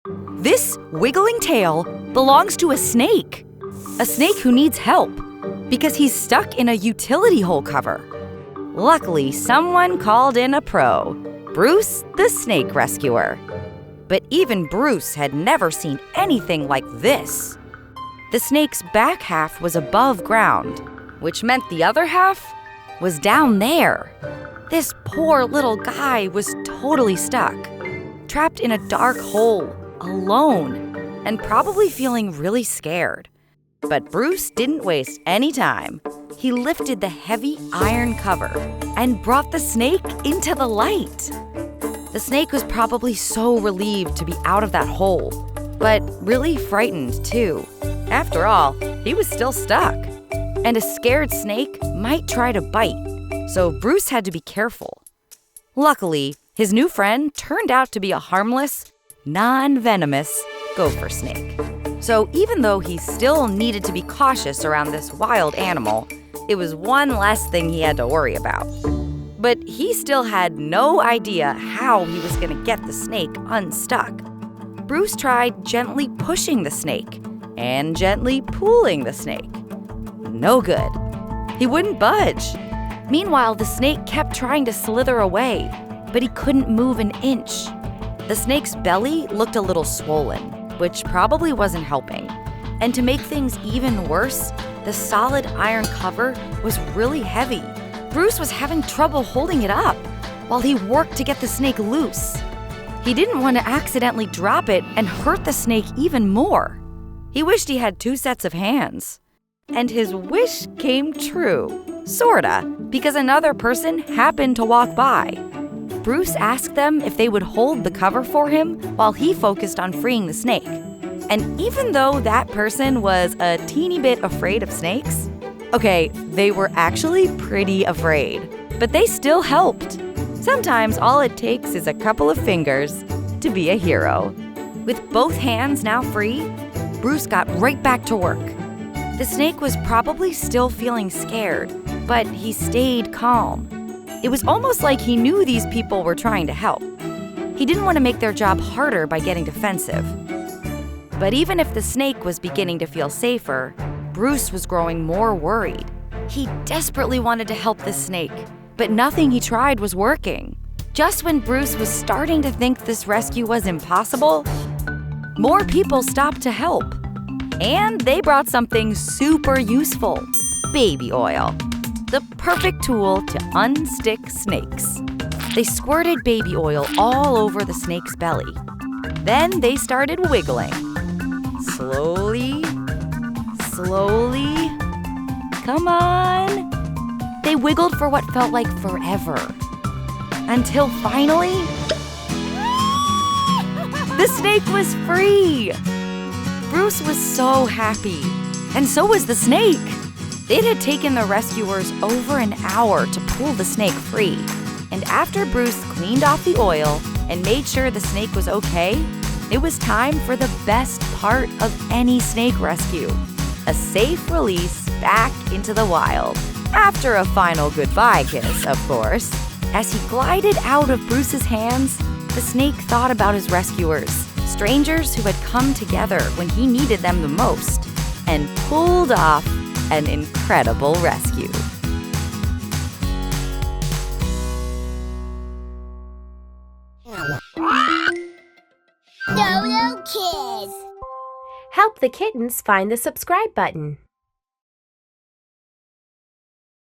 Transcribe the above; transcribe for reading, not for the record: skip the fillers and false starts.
This wiggling tail belongs to a snake who needs help because he's stuck in a utility hole cover. Luckily, someone called in a pro, Bruce the snake rescuer. But even Bruce had never seen anything like this. The snake's back half was above ground, which meant the other half was down there. This poor little guy was totally stuck, trapped in a dark hole, alone, and probably feeling really scared. But Bruce didn't waste any time. He lifted the heavy iron cover and brought the snake into the light. The snake was probably so relieved to be out of that hole, but really frightened too. After all, he was still stuck. And a scared snake might try to bite, so Bruce had to be careful. Luckily, his new friend turned out to be a harmless, non-venomous gopher snake. So even though he still needed to be cautious around this wild animal, it was one less thing he had to worry about. But he still had no idea how he was going to get the snake unstuck. Bruce tried gently pushing the snake and gently pulling the snake. No good. He wouldn't budge. Meanwhile, the snake kept trying to slither away, but he couldn't move an inch. The snake's belly looked a little swollen, which probably wasn't helping. And to make things even worse, the solid iron cover was really heavy. Bruce was having trouble holding it up while he worked to get the snake loose. He didn't want to accidentally drop it and hurt the snake even more. He wished he had 2 sets of hands. And his wish came true, sorta, because another person happened to walk by. Bruce asked them if they would hold the cover for him while he focused on freeing the snake. And even though that person was a teeny bit afraid of snakes, okay, they were actually pretty afraid, but they still helped. Sometimes all it takes is a couple of fingers to be a hero. With both hands now free, Bruce got right back to work. The snake was probably still feeling scared, but he stayed calm. It was almost like he knew these people were trying to help. He didn't want to make their job harder by getting defensive. But even if the snake was beginning to feel safer, Bruce was growing more worried. He desperately wanted to help the snake, but nothing he tried was working. Just when Bruce was starting to think this rescue was impossible, more people stopped to help. And they brought something super useful: baby oil, the perfect tool to unstick snakes. They squirted baby oil all over the snake's belly. Then they started wiggling. Slowly, slowly. Come on. They wiggled for what felt like forever. Until finally, the snake was free. Bruce was so happy, and so was the snake. It had taken the rescuers over an hour to pull the snake free. And after Bruce cleaned off the oil and made sure the snake was okay, it was time for the best part of any snake rescue: a safe release back into the wild. After a final goodbye kiss, of course. As he glided out of Bruce's hands, the snake thought about his rescuers, strangers who had come together when he needed them the most, and pulled off an incredible rescue. Dodo Kids. Help the kittens find the subscribe button.